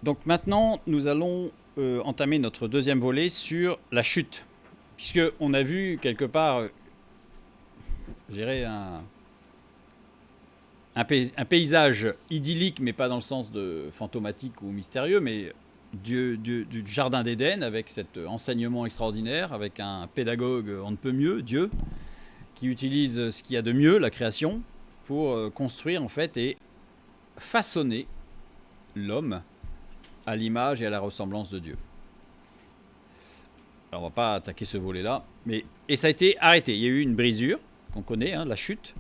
Donc maintenant, nous allons entamer notre deuxième volet sur la chute. Puisqu'on a vu quelque part, je dirais, un paysage idyllique, mais pas dans le sens de fantomatique ou mystérieux, mais du jardin d'Éden, avec cet enseignement extraordinaire, avec un pédagogue on ne peut mieux, Dieu, qui utilise ce qu'il y a de mieux, la création, pour construire en fait et façonner l'homme à l'image et à la ressemblance de Dieu. Alors on va pas attaquer ce volet-là, et ça a été arrêté. Il y a eu une brisure qu'on connaît, hein, la chute.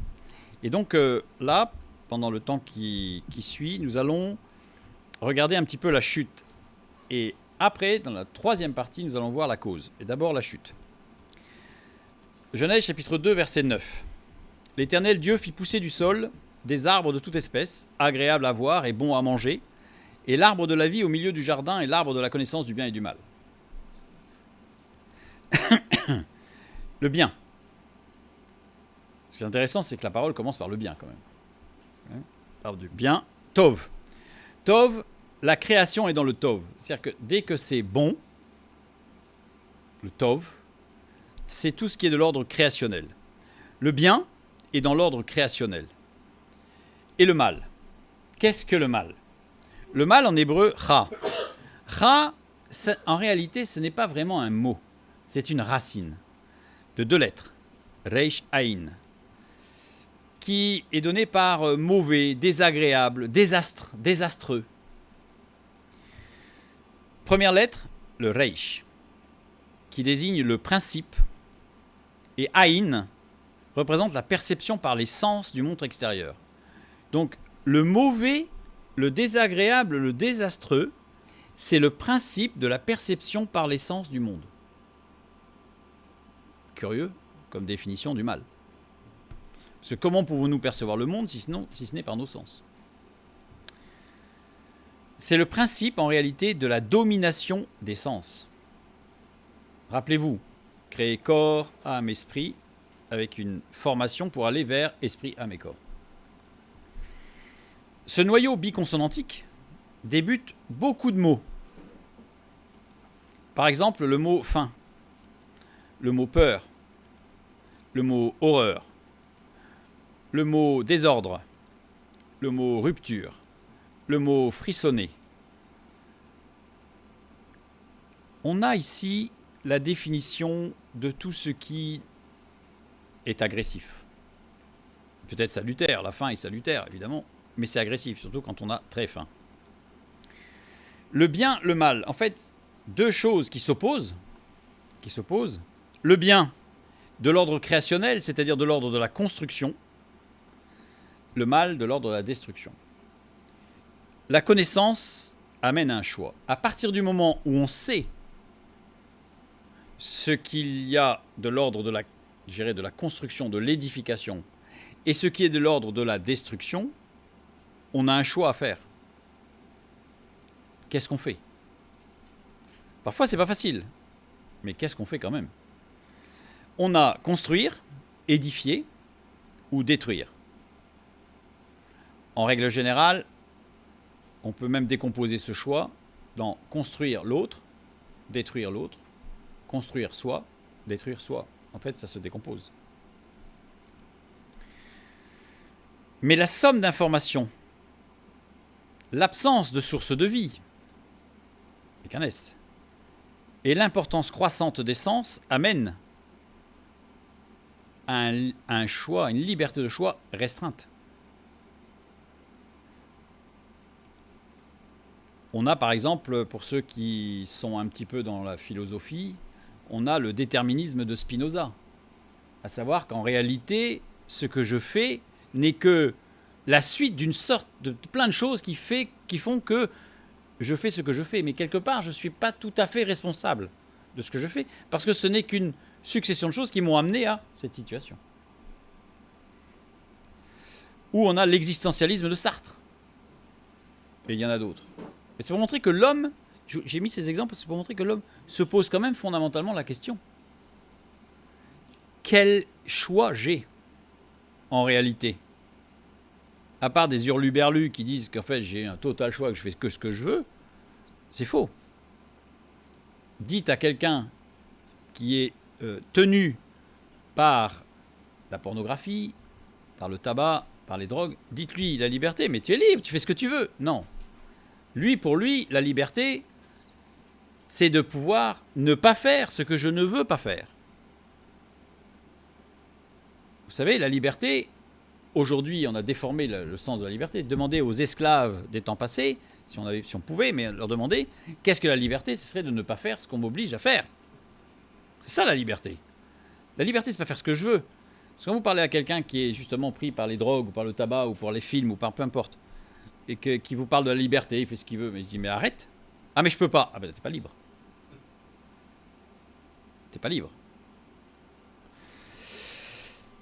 Et donc là, pendant le temps qui suit, nous allons regarder un petit peu la chute. Et après, dans la troisième partie, nous allons voir la cause. Et d'abord la chute. Genèse chapitre 2, verset 9. L'Éternel Dieu fit pousser du sol des arbres de toute espèce, agréables à voir et bons à manger, et l'arbre de la vie au milieu du jardin et l'arbre de la connaissance du bien et du mal. Le bien. Ce qui est intéressant, c'est que la parole commence par le bien quand même. L'arbre du bien, Tov. Tov, la création est dans le Tov. C'est-à-dire que dès que c'est bon, le Tov, c'est tout ce qui est de l'ordre créationnel. Le bien est dans l'ordre créationnel. Et le mal. Qu'est-ce que le mal ? Le mal en hébreu, ra. Ra, en réalité, ce n'est pas vraiment un mot. C'est une racine de 2 lettres, Reish Aïn, qui est donnée par mauvais, désagréable, désastre, désastreux. Première lettre, le Reish, qui désigne le principe, et Aïn représente la perception par les sens du monde extérieur. Donc le mauvais, le désagréable, le désastreux, c'est le principe de la perception par les sens du monde. Curieux comme définition du mal. Parce que comment pouvons-nous percevoir le monde si ce n'est par nos sens ? C'est le principe en réalité de la domination des sens. Rappelez-vous, créer corps, âme, esprit, avec une formation pour aller vers esprit, âme et corps. Ce noyau biconsonantique débute beaucoup de mots. Par exemple, le mot faim, le mot peur, le mot horreur, le mot désordre, le mot rupture, le mot frissonner. On a ici la définition de tout ce qui est agressif. Peut-être salutaire, la faim est salutaire évidemment, mais c'est agressif, surtout quand on a très faim. Le bien, le mal, en fait, 2 choses qui s'opposent. Le bien de l'ordre créationnel, c'est-à-dire de l'ordre de la construction. Le mal de l'ordre de la destruction. La connaissance amène à un choix. À partir du moment où on sait ce qu'il y a de l'ordre de la construction, de l'édification, et ce qui est de l'ordre de la destruction, on a un choix à faire. Qu'est-ce qu'on fait ? Parfois, c'est pas facile, mais qu'est-ce qu'on fait quand même ? On a construire, édifier ou détruire. En règle générale, on peut même décomposer ce choix dans construire l'autre, détruire l'autre, construire soi, détruire soi. En fait, ça se décompose. Mais la somme d'informations, l'absence de source de vie, avec un S, et l'importance croissante des sens amènent à un choix, une liberté de choix restreinte. On a par exemple, pour ceux qui sont un petit peu dans la philosophie, on a le déterminisme de Spinoza. À savoir qu'en réalité, ce que je fais n'est que la suite d'une sorte de plein de choses qui font que je fais ce que je fais. Mais quelque part, je ne suis pas tout à fait responsable de ce que je fais, parce que ce n'est qu'une succession de choses qui m'ont amené à cette situation. Ou on a l'existentialisme de Sartre. Et il y en a d'autres. Et c'est pour montrer que l'homme, j'ai mis ces exemples, c'est pour montrer que l'homme se pose quand même fondamentalement la question. Quel choix j'ai en réalité ? À part des hurluberlus qui disent qu'en fait j'ai un total choix, que je fais que ce que je veux, C'est faux. Dites à quelqu'un qui est tenu par la pornographie, par le tabac, par les drogues, dites-lui la liberté, mais tu es libre, tu fais ce que tu veux. Non. Lui, pour lui, la liberté, c'est de pouvoir ne pas faire ce que je ne veux pas faire. Vous savez, la liberté, aujourd'hui, on a déformé le sens de la liberté. Demandez aux esclaves des temps passés, si on pouvait, mais leur demander, qu'est-ce que la liberté? Ce serait de ne pas faire ce qu'on m'oblige à faire. C'est ça la liberté. La liberté, c'est pas faire ce que je veux. Parce que quand vous parlez à quelqu'un qui est justement pris par les drogues, ou par le tabac, ou par les films, ou par peu importe, et qui vous parle de la liberté, il fait ce qu'il veut, mais il dit, mais arrête. Ah, mais je peux pas. Ah ben, t'es pas libre. T'es pas libre.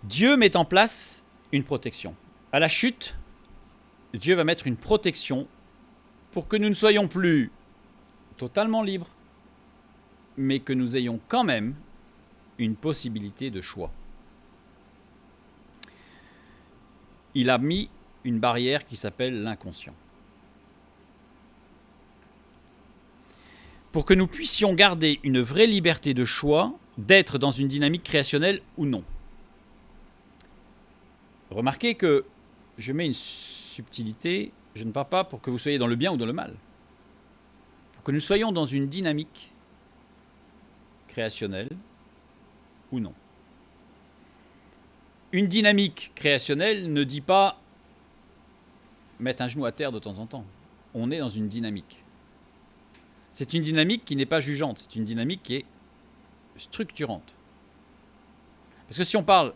Dieu met en place une protection. À la chute, Dieu va mettre une protection pour que nous ne soyons plus totalement libres, mais que nous ayons quand même une possibilité de choix. Il a mis une barrière qui s'appelle l'inconscient. Pour que nous puissions garder une vraie liberté de choix, d'être dans une dynamique créationnelle ou non. Remarquez que je mets une subtilité, je ne parle pas pour que vous soyez dans le bien ou dans le mal. Pour que nous soyons dans une dynamique créationnelle ou non. Une dynamique créationnelle ne dit pas mettre un genou à terre de temps en temps. On est dans une dynamique. C'est une dynamique qui n'est pas jugeante, c'est une dynamique qui est structurante. Parce que si on parle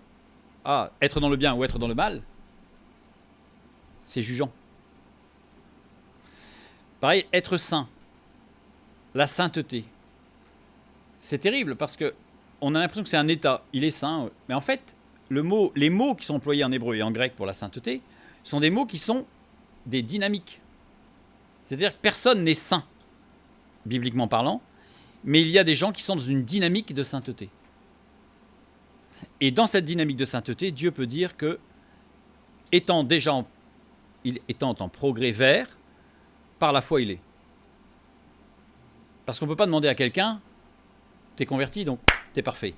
à être dans le bien ou être dans le mal, c'est jugeant. Pareil, être saint, la sainteté. C'est terrible parce que on a l'impression que c'est un état, il est saint, mais en fait, les mots qui sont employés en hébreu et en grec pour la sainteté sont des mots qui sont des dynamiques. C'est-à-dire que personne n'est saint, bibliquement parlant, mais il y a des gens qui sont dans une dynamique de sainteté. Et dans cette dynamique de sainteté, Dieu peut dire que, étant en progrès vers, par la foi il est. Parce qu'on ne peut pas demander à quelqu'un, t'es converti, donc t'es parfait.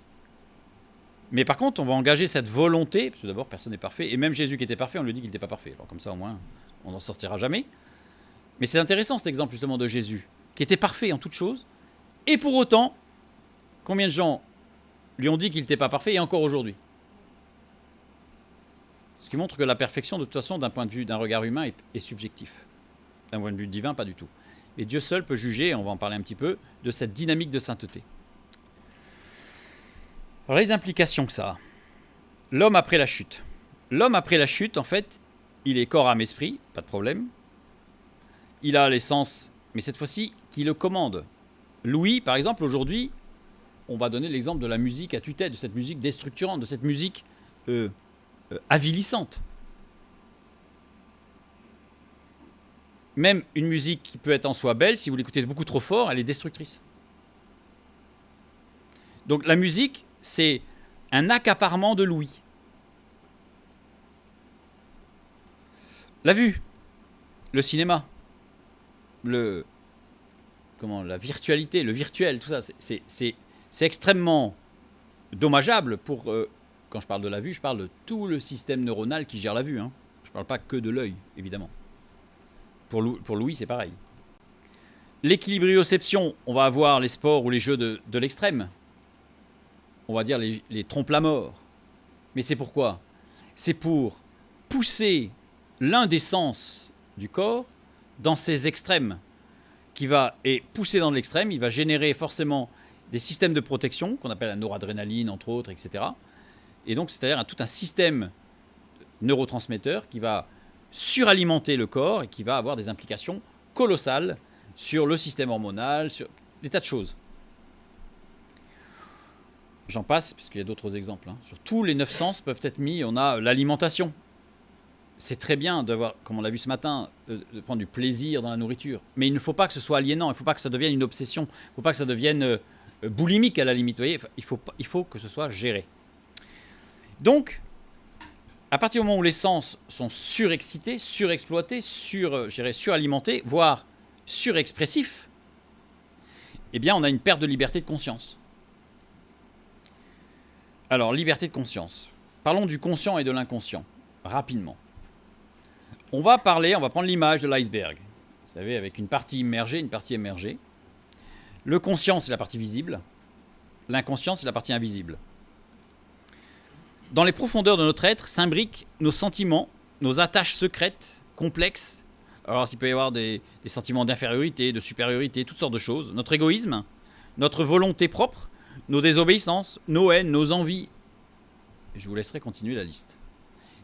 Mais par contre, on va engager cette volonté, parce que d'abord, personne n'est parfait, et même Jésus qui était parfait, on lui dit qu'il n'était pas parfait. Alors comme ça, au moins, on n'en sortira jamais. Mais c'est intéressant cet exemple justement de Jésus, qui était parfait en toutes choses, et pour autant, combien de gens lui ont dit qu'il n'était pas parfait, et encore aujourd'hui? Ce qui montre que la perfection, de toute façon, d'un point de vue d'un regard humain, est subjectif. D'un point de vue divin, pas du tout. Et Dieu seul peut juger, on va en parler un petit peu, de cette dynamique de sainteté. Alors les implications que ça a. L'homme après la chute. L'homme après la chute, en fait, il est corps, âme, esprit, pas de problème. Il a l'essence, mais cette fois-ci, qui le commande. Louis, par exemple, aujourd'hui, on va donner l'exemple de la musique à tue-tête, de cette musique déstructurante, de cette musique avilissante. Même une musique qui peut être en soi belle, si vous l'écoutez beaucoup trop fort, elle est destructrice. Donc la musique, c'est un accaparement de l'ouïe. La vue, le cinéma, la virtualité, le virtuel, tout ça, c'est extrêmement dommageable pour... quand je parle de la vue, je parle de tout le système neuronal qui gère la vue. Hein. Je ne parle pas que de l'œil, évidemment. Pour l'ouïe, c'est pareil. L'équilibrioception, on va avoir les sports ou les jeux de l'extrême. On va dire les trompes-la-mort. Mais c'est pourquoi? C'est pour pousser l'un des sens du corps dans ses extrêmes. Et pousser dans l'extrême, il va générer forcément des systèmes de protection, qu'on appelle la noradrénaline, entre autres, etc. Et donc, c'est-à-dire tout un système neurotransmetteur qui va suralimenter le corps et qui va avoir des implications colossales sur le système hormonal, sur des tas de choses. J'en passe, parce qu'il y a d'autres exemples. Hein. Sur tous les 9 sens peuvent être mis, on a l'alimentation. C'est très bien d'avoir, comme on l'a vu ce matin, de prendre du plaisir dans la nourriture. Mais il ne faut pas que ce soit aliénant, il ne faut pas que ça devienne une obsession, il ne faut pas que ça devienne boulimique à la limite. Vous voyez, il faut que ce soit géré. Donc, à partir du moment où les sens sont surexcités, surexploités, suralimentés, voire surexpressifs, eh bien on a une perte de liberté de conscience. Alors, liberté de conscience. Parlons du conscient et de l'inconscient, rapidement. On va prendre l'image de l'iceberg. Vous savez, avec une partie immergée, une partie émergée. Le conscient, c'est la partie visible. L'inconscient, c'est la partie invisible. Dans les profondeurs de notre être s'imbriquent nos sentiments, nos attaches secrètes, complexes. Alors, il peut y avoir des sentiments d'infériorité, de supériorité, toutes sortes de choses. Notre égoïsme, notre volonté propre, nos désobéissances, nos haines, nos envies. Je vous laisserai continuer la liste.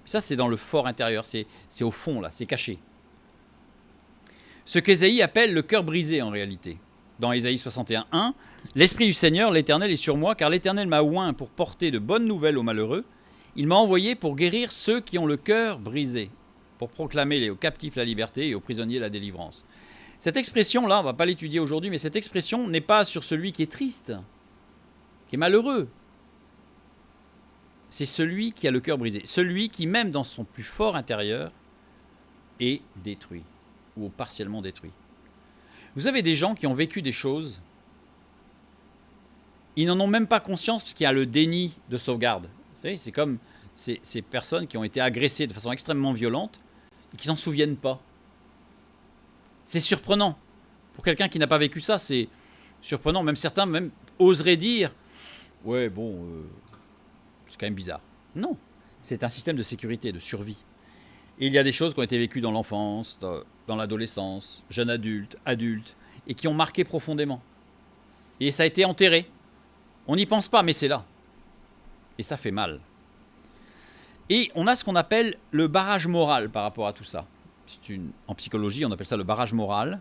Ça, c'est dans le fort intérieur, c'est au fond, là, c'est caché. Ce qu'Ésaïe appelle le cœur brisé, en réalité. Dans Ésaïe 61:1, « L'Esprit du Seigneur, l'Éternel, est sur moi, car l'Éternel m'a oint pour porter de bonnes nouvelles aux malheureux. Il m'a envoyé pour guérir ceux qui ont le cœur brisé, pour proclamer aux captifs la liberté et aux prisonniers la délivrance. » Cette expression-là, on ne va pas l'étudier aujourd'hui, mais cette expression n'est pas sur celui qui est triste, qui est malheureux. C'est celui qui a le cœur brisé, celui qui, même dans son plus fort intérieur, est détruit ou partiellement détruit. Vous avez des gens qui ont vécu des choses, ils n'en ont même pas conscience parce qu'il y a le déni de sauvegarde. Vous savez, c'est comme ces personnes qui ont été agressées de façon extrêmement violente et qui ne s'en souviennent pas. C'est surprenant. Pour quelqu'un qui n'a pas vécu ça, c'est surprenant. Même certains oseraient dire « Ouais, bon, c'est quand même bizarre. » Non, c'est un système de sécurité, de survie. Et il y a des choses qui ont été vécues dans l'enfance, dans l'adolescence, jeune adulte, et qui ont marqué profondément. Et ça a été enterré. On n'y pense pas, mais c'est là. Et ça fait mal. Et on a ce qu'on appelle le barrage moral par rapport à tout ça. En psychologie, on appelle ça le barrage moral.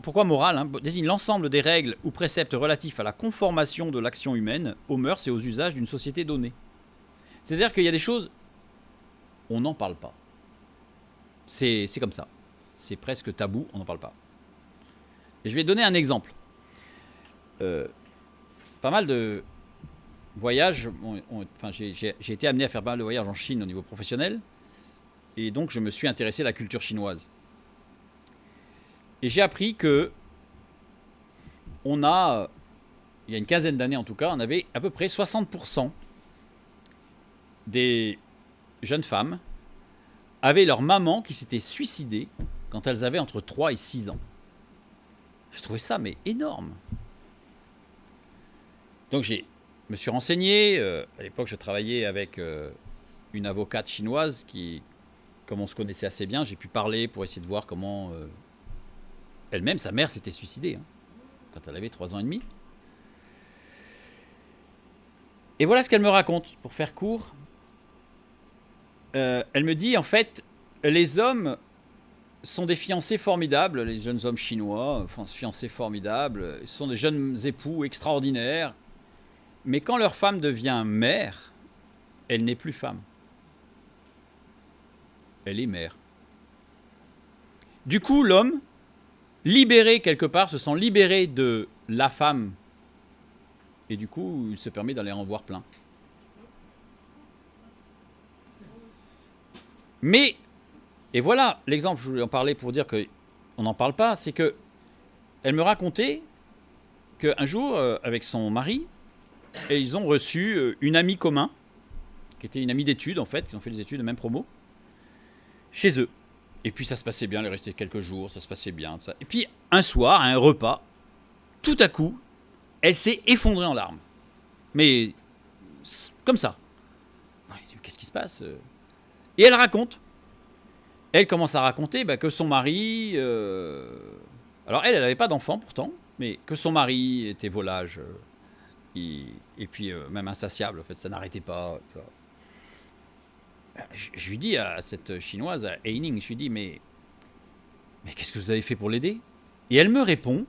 Pourquoi moral, désigne l'ensemble des règles ou préceptes relatifs à la conformation de l'action humaine aux mœurs et aux usages d'une société donnée. C'est-à-dire qu'il y a des choses, on n'en parle pas. C'est comme ça. C'est presque tabou, on n'en parle pas. Et je vais donner un exemple. Pas mal de voyages, j'ai été amené à faire pas mal de voyages en Chine au niveau professionnel, et donc je me suis intéressé à la culture chinoise. Et j'ai appris que il y a une quinzaine d'années en tout cas, on avait à peu près 60% des jeunes femmes avaient leur maman qui s'était suicidée quand elles avaient entre 3 et 6 ans. Je trouvais ça mais énorme. Donc je me suis renseigné. À l'époque, je travaillais avec une avocate chinoise qui, comme on se connaissait assez bien, j'ai pu parler pour essayer de voir comment elle-même, sa mère s'était suicidée quand elle avait 3 ans et demi. Et voilà ce qu'elle me raconte, pour faire court. Elle me dit, en fait, les hommes sont des fiancés formidables, les jeunes hommes chinois, fiancés formidables, sont des jeunes époux extraordinaires. Mais quand leur femme devient mère, elle n'est plus femme. Elle est mère. Du coup, l'homme, libéré quelque part, se sent libéré de la femme. Et du coup, il se permet d'aller en voir plein. Mais, et voilà l'exemple, je voulais en parler pour dire qu'on n'en parle pas, c'est que elle me racontait qu'un jour, avec son mari, et ils ont reçu une amie commune, qui était une amie d'études en fait, qui ont fait des études de même promo, chez eux. Et puis ça se passait bien, elle est restée quelques jours, ça se passait bien. Ça. Et puis un soir, à un repas, tout à coup, elle s'est effondrée en larmes. Mais comme ça. Qu'est-ce qui se passe ? Et elle raconte. Elle commence à raconter que son mari... alors elle n'avait pas d'enfant pourtant, mais que son mari était volage. Et puis même insatiable, en fait, ça n'arrêtait pas. Ça. Je lui dis à cette chinoise, à Eining, je lui dis, mais qu'est-ce que vous avez fait pour l'aider ? Et elle me répond,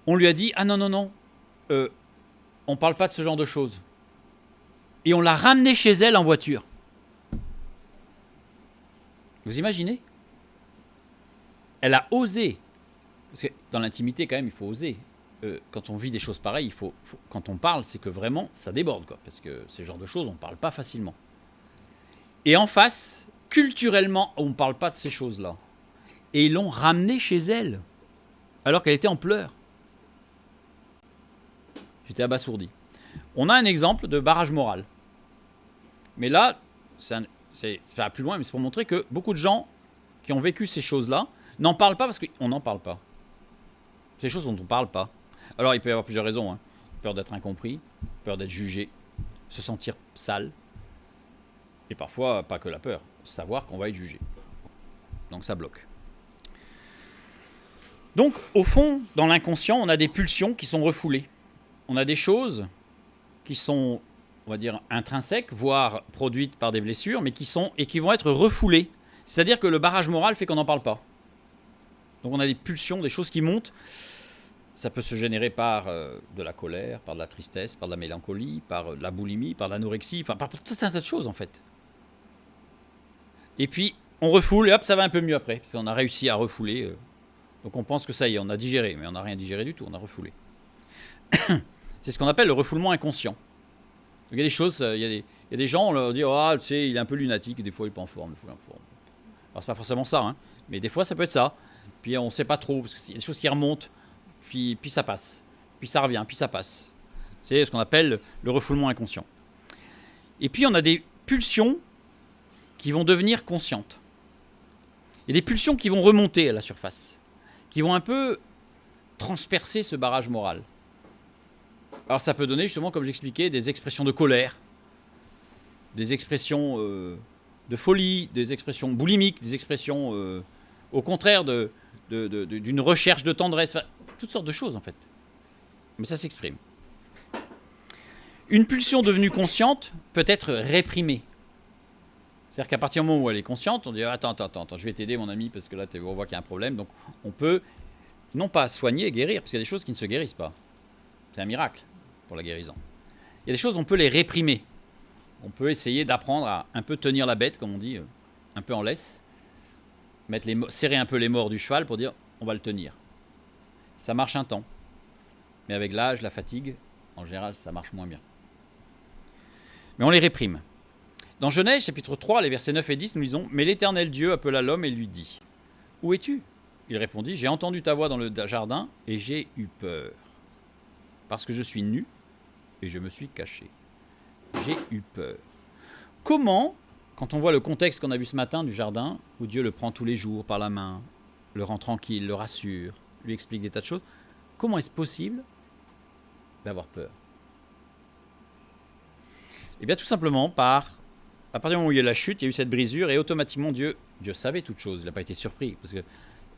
on lui a dit, ah non, on parle pas de ce genre de choses. Et on l'a ramenée chez elle en voiture. Vous imaginez ? Elle a osé. Parce que dans l'intimité, quand même, il faut oser. Quand on vit des choses pareilles, quand on parle, c'est que vraiment, ça déborde, quoi. Parce que ce genre de choses, on ne parle pas facilement. Et en face, culturellement, on ne parle pas de ces choses-là. Et ils l'ont ramenée chez elle. alors qu'elle était en pleurs. J'étais abasourdi. On a un exemple de barrage moral. Mais là, ça va plus loin, mais c'est pour montrer que beaucoup de gens qui ont vécu ces choses-là n'en parlent pas parce qu'on n'en parle pas. C'est des choses dont on ne parle pas. Alors, il peut y avoir plusieurs raisons. Hein. Peur d'être incompris, peur d'être jugé, se sentir sale. Et parfois, pas que la peur, savoir qu'on va être jugé. Donc ça bloque. Donc, au fond, dans l'inconscient, on a des pulsions qui sont refoulées. On a des choses qui sont, on va dire, intrinsèques, voire produites par des blessures, mais qui vont être refoulées. C'est-à-dire que le barrage moral fait qu'on n'en parle pas. Donc on a des pulsions, des choses qui montent. Ça peut se générer par de la colère, par de la tristesse, par de la mélancolie, par de la boulimie, par de l'anorexie, enfin par tout un tas de choses en fait. Et puis on refoule et hop, ça va un peu mieux après, parce qu'on a réussi à refouler. Donc on pense que ça y est, on a digéré, mais on n'a rien digéré du tout, on a refoulé. C'est ce qu'on appelle le refoulement inconscient. Donc, il y a des choses, il y a des gens, on leur dit, ah, tu sais, il est un peu lunatique, des fois il n'est pas en forme, des fois il est en forme. Alors c'est pas forcément ça, hein, mais des fois ça peut être ça. Puis on ne sait pas trop, parce qu'il y a des choses qui remontent, puis ça passe, puis ça revient, puis ça passe. C'est ce qu'on appelle le refoulement inconscient. Et puis on a des pulsions qui vont devenir conscientes. Il y a des pulsions qui vont remonter à la surface, qui vont un peu transpercer ce barrage moral. Alors ça peut donner justement, comme j'expliquais, des expressions de colère, des expressions de folie, des expressions boulimiques, des expressions au contraire d'une recherche de tendresse, enfin, toutes sortes de choses en fait. Mais ça s'exprime. Une pulsion devenue consciente peut être réprimée. C'est-à-dire qu'à partir du moment où elle est consciente, on dit attends, je vais t'aider mon ami parce que là on voit qu'il y a un problème. Donc on peut non pas soigner et guérir, parce qu'il y a des choses qui ne se guérissent pas. C'est un miracle pour la guérison. Il y a des choses, on peut les réprimer. On peut essayer d'apprendre à un peu tenir la bête, comme on dit, un peu en laisse. Serrer un peu les morts du cheval pour dire on va le tenir. Ça marche un temps. Mais avec l'âge, la fatigue, en général, ça marche moins bien. Mais on les réprime. Dans Genèse, chapitre 3, les versets 9 et 10, nous lisons « Mais l'Éternel Dieu appela l'homme et lui dit « Où es-tu » Il répondit « J'ai entendu ta voix dans le jardin et j'ai eu peur. Parce que je suis nu et je me suis caché. J'ai eu peur. » Comment, quand on voit le contexte qu'on a vu ce matin du jardin, où Dieu le prend tous les jours par la main, le rend tranquille, le rassure, lui explique des tas de choses, comment est-ce possible d'avoir peur? Eh bien tout simplement à partir du moment où il y a eu la chute, il y a eu cette brisure et automatiquement Dieu savait toutes choses, il n'a pas été surpris. Parce que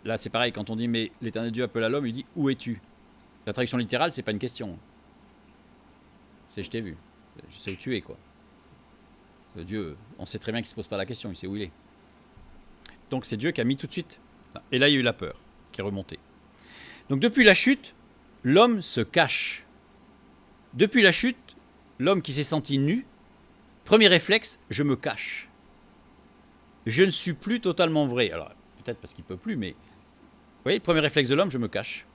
là c'est pareil, quand on dit mais l'Éternel Dieu appelle à l'homme, il dit où es-tu? La traduction littérale, c'est pas une question. C'est je t'ai vu, je sais où tu es quoi. Dieu, on sait très bien qu'il ne se pose pas la question, il sait où il est. Donc c'est Dieu qui a mis tout de suite. Et là il y a eu la peur qui est remontée. Donc depuis la chute, l'homme se cache. Depuis la chute, l'homme qui s'est senti nu, premier réflexe, je me cache. Je ne suis plus totalement vrai. Alors peut-être parce qu'il ne peut plus, mais vous voyez, le premier réflexe de l'homme, je me cache.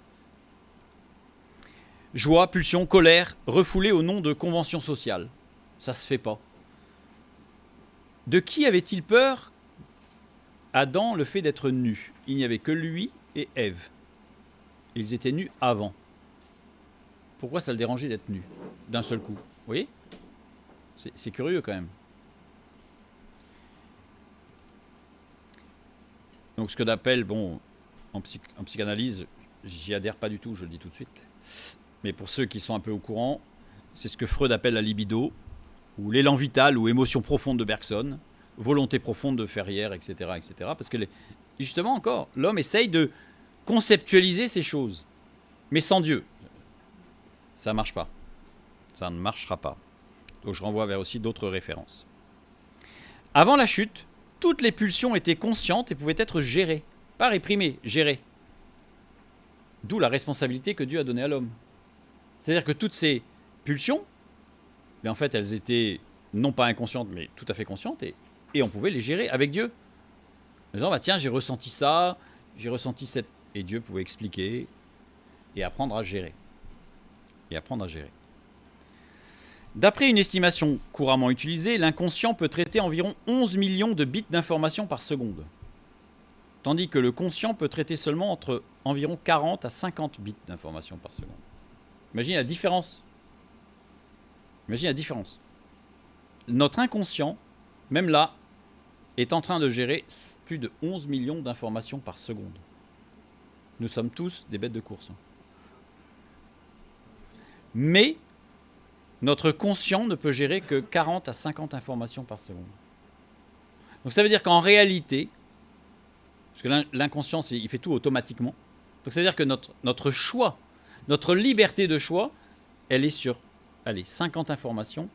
Joie, pulsion, colère, refoulée au nom de conventions sociales. Ça ne se fait pas. De qui avait-il peur? Adam, le fait d'être nu. Il n'y avait que lui et Ève. Ils étaient nus avant. Pourquoi ça le dérangeait d'être nu d'un seul coup? Vous voyez? C'est curieux quand même. Donc ce que d'appelle, en psychanalyse, j'y adhère pas du tout, je le dis tout de suite. Mais pour ceux qui sont un peu au courant, c'est ce que Freud appelle la libido, ou l'élan vital, ou émotion profonde de Bergson, volonté profonde de Ferrière, etc. etc. Parce que justement encore, l'homme essaye de conceptualiser ces choses, mais sans Dieu. Ça ne marche pas. Ça ne marchera pas. Donc je renvoie vers aussi d'autres références. Avant la chute, toutes les pulsions étaient conscientes et pouvaient être gérées. Pas réprimées, gérées. D'où la responsabilité que Dieu a donnée à l'homme. C'est-à-dire que toutes ces pulsions, en fait, elles étaient non pas inconscientes, mais tout à fait conscientes, et on pouvait les gérer avec Dieu. En disant, tiens, j'ai ressenti ça, j'ai ressenti cette... Et Dieu pouvait expliquer et apprendre à gérer. D'après une estimation couramment utilisée, l'inconscient peut traiter environ 11 millions de bits d'informations par seconde. tandis que le conscient peut traiter seulement entre environ 40 à 50 bits d'information par seconde. Imagine la différence. Imagine la différence. Notre inconscient, même là, est en train de gérer plus de 11 millions d'informations par seconde. Nous sommes tous des bêtes de course. Mais notre conscient ne peut gérer que 40 à 50 informations par seconde. Donc ça veut dire qu'en réalité, parce que l'inconscient, il fait tout automatiquement, donc ça veut dire que notre choix, notre liberté de choix, elle est sur 50 informations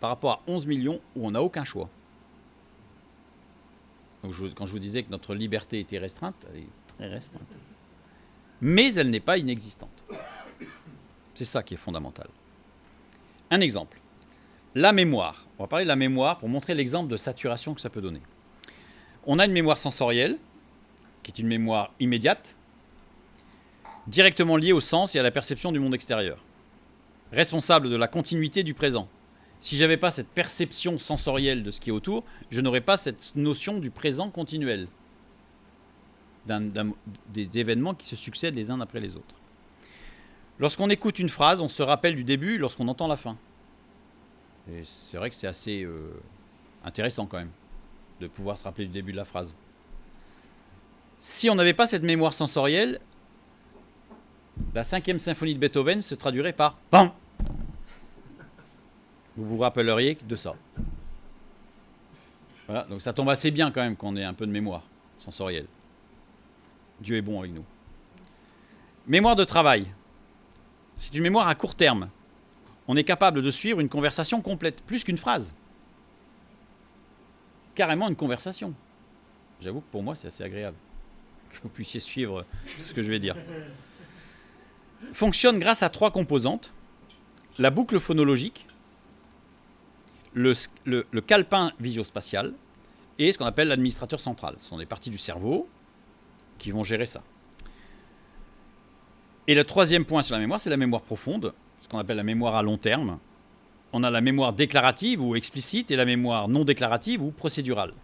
par rapport à 11 millions où on n'a aucun choix. Donc quand je vous disais que notre liberté était restreinte, elle est très restreinte. Mais elle n'est pas inexistante. C'est ça qui est fondamental. Un exemple. La mémoire. On va parler de la mémoire pour montrer l'exemple de saturation que ça peut donner. On a une mémoire sensorielle, qui est une mémoire immédiate, directement liée au sens et à la perception du monde extérieur, responsable de la continuité du présent. Si je n'avais pas cette perception sensorielle de ce qui est autour, je n'aurais pas cette notion du présent continuel, des événements qui se succèdent les uns après les autres. Lorsqu'on écoute une phrase, on se rappelle du début lorsqu'on entend la fin. Et c'est vrai que c'est assez intéressant quand même, de pouvoir se rappeler du début de la phrase. Si on n'avait pas cette mémoire sensorielle, la 5e symphonie de Beethoven se traduirait par « BAM ». Vous vous rappelleriez de ça. Voilà, donc ça tombe assez bien quand même qu'on ait un peu de mémoire sensorielle. Dieu est bon avec nous. Mémoire de travail. C'est une mémoire à court terme. On est capable de suivre une conversation complète, plus qu'une phrase. Carrément une conversation. J'avoue que pour moi, c'est assez agréable que vous puissiez suivre ce que je vais dire. Fonctionne grâce à 3 composantes. La boucle phonologique, le calepin visio-spatial et ce qu'on appelle l'administrateur central. Ce sont des parties du cerveau qui vont gérer ça. Et le 3e point sur la mémoire, c'est la mémoire profonde, ce qu'on appelle la mémoire à long terme. On a la mémoire déclarative ou explicite et la mémoire non déclarative ou procédurale.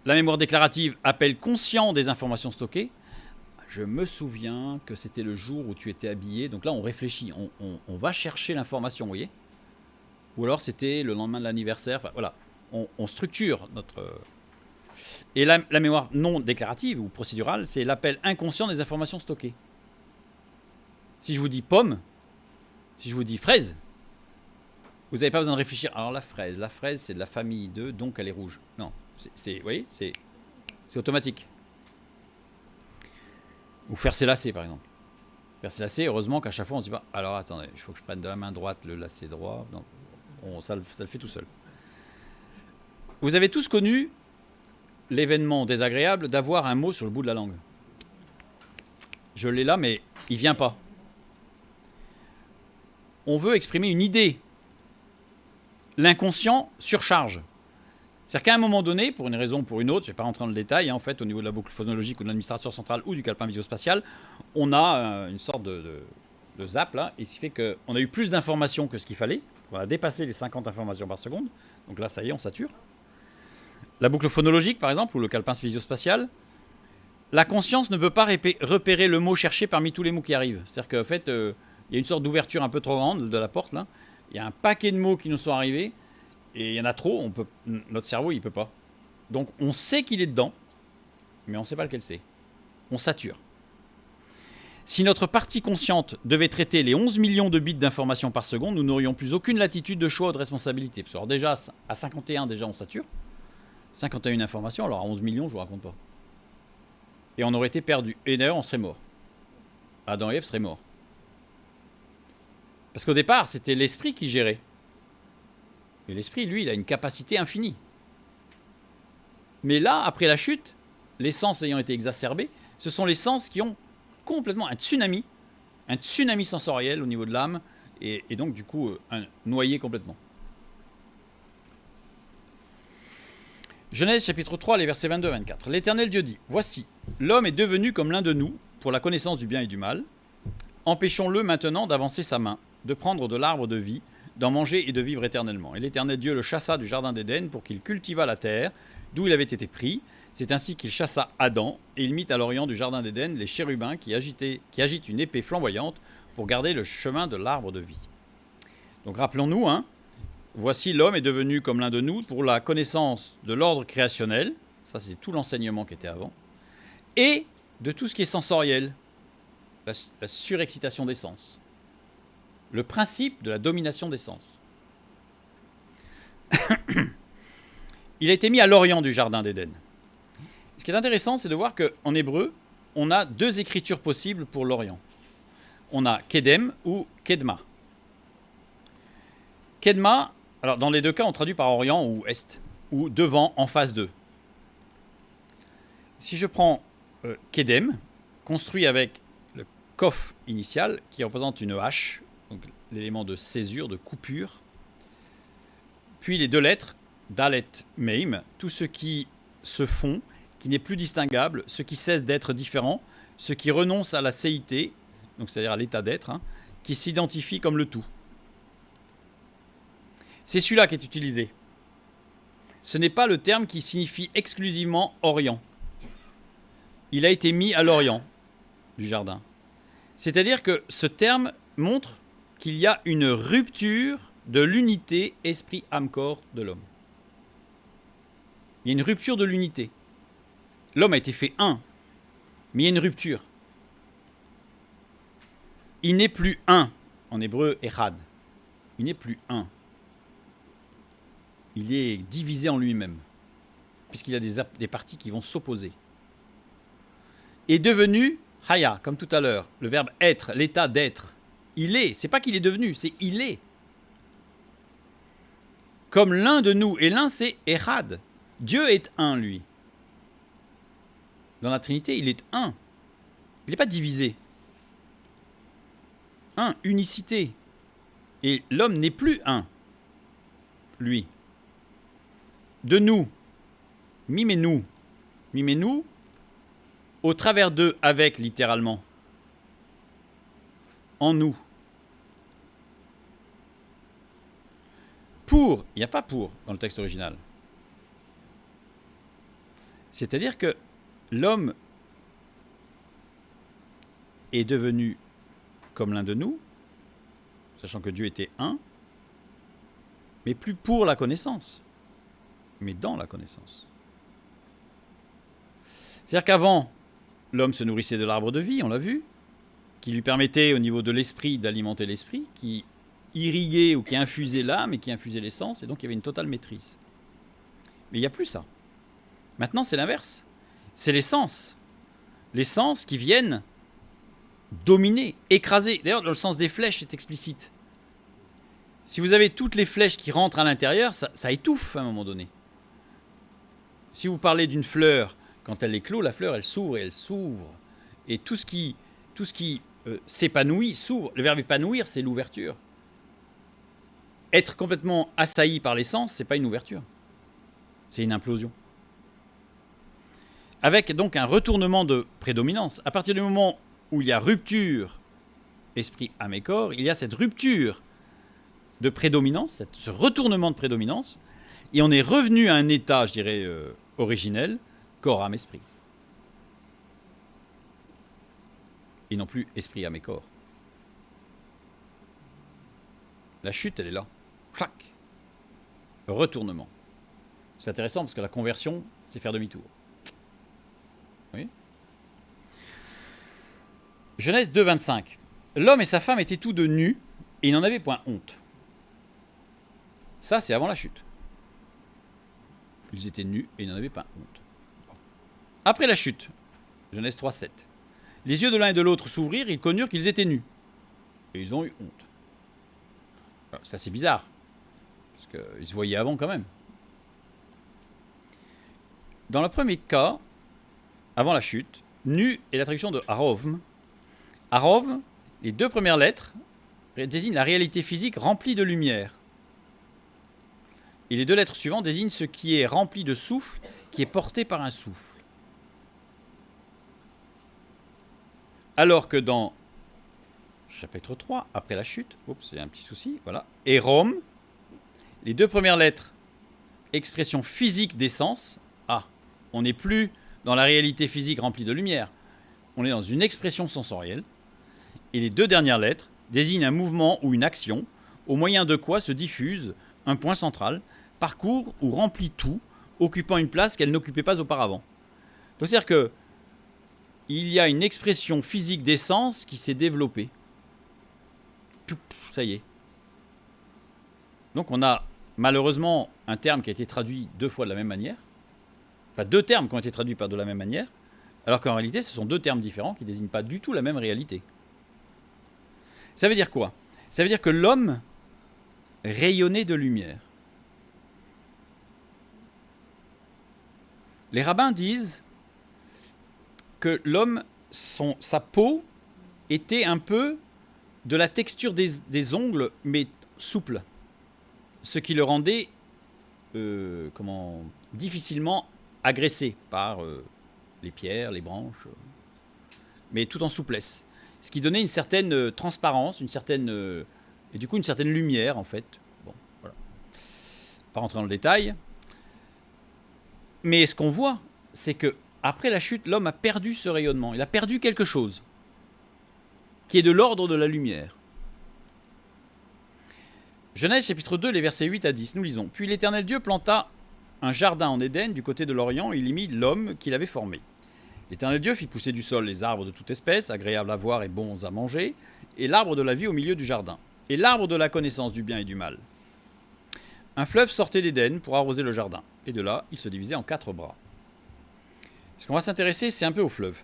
La mémoire déclarative appelle conscient des informations stockées. Je me souviens que c'était le jour où tu étais habillé. Donc là, on réfléchit, on va chercher l'information, vous voyez. Ou alors c'était le lendemain de l'anniversaire. Enfin, voilà, on structure notre... Et la mémoire non déclarative ou procédurale, c'est l'appel inconscient des informations stockées. Si je vous dis pomme, si je vous dis fraise, vous n'avez pas besoin de réfléchir. Alors la fraise c'est de la famille de, donc elle est rouge. Non, vous voyez, c'est automatique. Ou faire lacets par exemple. Faire ses lacets, heureusement qu'à chaque fois on se dit pas, alors attendez, il faut que je prenne de la main droite le lacet droit. Non, ça le fait tout seul. Vous avez tous connu l'événement désagréable d'avoir un mot sur le bout de la langue. Je l'ai là, mais il ne vient pas. On veut exprimer une idée. L'inconscient surcharge. C'est-à-dire qu'à un moment donné, pour une raison ou pour une autre, je ne vais pas rentrer dans le détail, en fait, au niveau de la boucle phonologique ou de l'administrateur central ou du calepin visio-spatial, on a une sorte de zap, là, et ce qui fait qu'on a eu plus d'informations que ce qu'il fallait. On a dépassé les 50 informations par seconde. Donc là, ça y est, on sature. La boucle phonologique, par exemple, ou le calepin visio-spatial, la conscience ne peut pas repérer le mot cherché parmi tous les mots qui arrivent. C'est-à-dire qu'en fait, il y a une sorte d'ouverture un peu trop grande de la porte, là. Il y a un paquet de mots qui nous sont arrivés, et il y en a trop, notre cerveau, il ne peut pas. Donc, on sait qu'il est dedans, mais on ne sait pas lequel c'est. On sature. Si notre partie consciente devait traiter les 11 millions de bits d'informations par seconde, nous n'aurions plus aucune latitude de choix ou de responsabilité. Parce que alors déjà, à 51, déjà, on sature. 51 informations, alors à 11 millions, je ne vous raconte pas. Et on aurait été perdu. Et d'ailleurs, on serait mort. Adam et Ève seraient morts. Parce qu'au départ, c'était l'esprit qui gérait. Et l'esprit, lui, il a une capacité infinie. Mais là, après la chute, les sens ayant été exacerbés, ce sont les sens qui ont complètement un tsunami sensoriel au niveau de l'âme, et donc du coup, noyé complètement. Genèse chapitre 3, les versets 22-24. L'Éternel Dieu dit, « Voici, l'homme est devenu comme l'un de nous pour la connaissance du bien et du mal. Empêchons-le maintenant d'avancer sa main, de prendre de l'arbre de vie, d'en manger et de vivre éternellement. Et l'Éternel Dieu le chassa du jardin d'Éden pour qu'il cultivât la terre, d'où il avait été pris. C'est ainsi qu'il chassa Adam, et il mit à l'orient du jardin d'Éden les chérubins qui agitent une épée flamboyante pour garder le chemin de l'arbre de vie. Donc rappelons-nous, voici l'homme est devenu comme l'un de nous pour la connaissance de l'ordre créationnel, ça c'est tout l'enseignement qui était avant, et de tout ce qui est sensoriel, la surexcitation des sens, le principe de la domination des sens. Il a été mis à l'orient du jardin d'Éden. Ce qui est intéressant, c'est de voir qu'en hébreu, on a deux écritures possibles pour l'orient. On a Kedem ou Kedma. Kedma, alors dans les deux cas, on traduit par orient ou est, ou devant, en face d'eux. Si je prends Kedem, construit avec le Kof initial, qui représente une hache, donc l'élément de césure, de coupure, puis les deux lettres, Dalet, Meim, tout ce qui se fond, qui n'est plus distinguable, ce qui cesse d'être différent, ce qui renonce à la séité, donc c'est-à-dire à l'état d'être, qui s'identifie comme le tout. C'est celui-là qui est utilisé. Ce n'est pas le terme qui signifie exclusivement Orient. Il a été mis à l'Orient du jardin. C'est-à-dire que ce terme montre qu'il y a une rupture de l'unité esprit, âme, corps de l'homme. Il y a une rupture de l'unité. L'homme a été fait un, mais il y a une rupture. Il n'est plus un, en hébreu, echad. Il n'est plus un. Il est divisé en lui-même, puisqu'il y a des parties qui vont s'opposer. Est devenu haya, comme tout à l'heure, le verbe être, l'état d'être. Il est, c'est pas qu'il est devenu, c'est il est. Comme l'un de nous, et l'un c'est echad. Dieu est un, lui. Dans la Trinité, il est un. Il n'est pas divisé. Un, unicité. Et l'homme n'est plus un, lui. De nous, mimez-nous. Mimez-nous, au travers d'eux, avec, littéralement. En nous. Pour, il n'y a pas pour dans le texte original. C'est-à-dire que l'homme est devenu comme l'un de nous, sachant que Dieu était un, mais plus pour la connaissance, mais dans la connaissance. C'est-à-dire qu'avant, l'homme se nourrissait de l'arbre de vie, on l'a vu, qui lui permettait au niveau de l'esprit d'alimenter l'esprit, qui irriguait ou qui infusait l'âme et qui infusait les sens, et donc il y avait une totale maîtrise. Mais il n'y a plus ça. Maintenant, c'est l'inverse. C'est les sens. Les sens qui viennent dominer, écraser. D'ailleurs, le sens des flèches est explicite. Si vous avez toutes les flèches qui rentrent à l'intérieur, ça étouffe à un moment donné. Si vous parlez d'une fleur, quand elle éclot, la fleur, elle s'ouvre et elle s'ouvre. Et tout ce qui s'épanouit, s'ouvre. Le verbe épanouir, c'est l'ouverture. Être complètement assailli par les sens, ce n'est pas une ouverture. C'est une implosion. Avec donc un retournement de prédominance. À partir du moment où il y a rupture, esprit, âme et corps, il y a cette rupture de prédominance, ce retournement de prédominance, et on est revenu à un état, je dirais, originel, corps, âme, esprit. Et non plus esprit, âme et corps. La chute, elle est là. Clac. Retournement. C'est intéressant parce que la conversion, c'est faire demi-tour. Oui. Genèse 2, 25. L'homme et sa femme étaient tous deux nus et ils n'en avaient point honte. Ça, c'est avant la chute. Ils étaient nus et ils n'en avaient pas honte. Après la chute, Genèse 3, 7. Les yeux de l'un et de l'autre s'ouvrirent, ils connurent qu'ils étaient nus. Et ils ont eu honte. Alors, ça, c'est bizarre. Parce qu'ils se voyaient avant quand même. Dans le premier cas, avant la chute, nu est la traduction de Arovm. Arovm, les deux premières lettres, désignent la réalité physique remplie de lumière. Et les deux lettres suivantes désignent ce qui est rempli de souffle, qui est porté par un souffle. Alors que dans chapitre 3, après la chute, oups, c'est un petit souci, voilà, Erom, les deux premières lettres, expression physique d'essence, A, on n'est plus dans la réalité physique remplie de lumière. On est dans une expression sensorielle. Et les deux dernières lettres désignent un mouvement ou une action, au moyen de quoi se diffuse un point central, parcourt ou remplit tout, occupant une place qu'elle n'occupait pas auparavant. Donc c'est-à-dire que il y a une expression physique d'essence qui s'est développée. Ça y est. Donc on a malheureusement un terme qui a été traduit deux fois de la même manière. Enfin, deux termes qui ont été traduits de la même manière, alors qu'en réalité, ce sont deux termes différents qui ne désignent pas du tout la même réalité. Ça veut dire quoi? Ça veut dire que l'homme rayonnait de lumière. Les rabbins disent que l'homme, sa peau était un peu de la texture des ongles, mais souple. Ce qui le rendait difficilement agressé par les pierres, les branches, mais tout en souplesse. Ce qui donnait une certaine transparence, et du coup une certaine lumière en fait. Bon, voilà. Pas rentrer dans le détail. Mais ce qu'on voit, c'est que après la chute, l'homme a perdu ce rayonnement. Il a perdu quelque chose qui est de l'ordre de la lumière. Genèse chapitre 2, les versets 8 à 10, nous lisons. Puis l'Éternel Dieu planta un jardin en Éden du côté de l'Orient, et il y mit l'homme qu'il avait formé. L'Éternel Dieu fit pousser du sol les arbres de toute espèce, agréables à voir et bons à manger, et l'arbre de la vie au milieu du jardin, et l'arbre de la connaissance du bien et du mal. Un fleuve sortait d'Éden pour arroser le jardin, et de là, il se divisait en 4 bras. Ce qu'on va s'intéresser, c'est un peu au fleuve.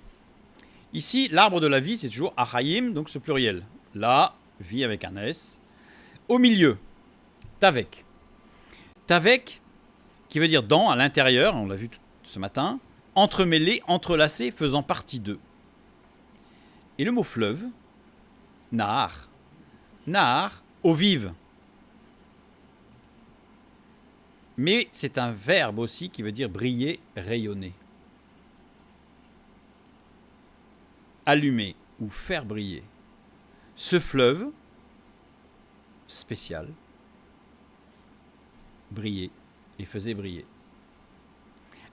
Ici, l'arbre de la vie, c'est toujours Ahayim, donc ce pluriel. La, vie avec un S. Au milieu, Tavek. Tavek, qui veut dire dans, à l'intérieur, on l'a vu ce matin, entremêlé, entrelacé, faisant partie d'eux. Et le mot fleuve, Nahar. Nahar, eau vive. Mais c'est un verbe aussi qui veut dire briller, rayonner. Allumer ou faire briller. Ce fleuve spécial brillait et faisait briller.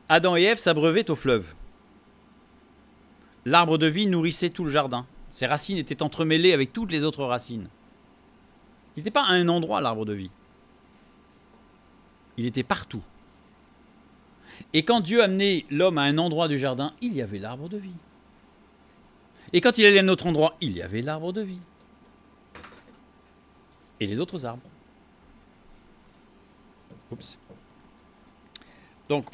Adam et Ève s'abreuvaient au fleuve. L'arbre de vie nourrissait tout le jardin. Ses racines étaient entremêlées avec toutes les autres racines. Il n'était pas à un endroit, l'arbre de vie. Il était partout. Et quand Dieu amenait l'homme à un endroit du jardin, il y avait l'arbre de vie. Et quand il allait à un autre endroit, il y avait l'arbre de vie. Et les autres arbres. Oups. Donc,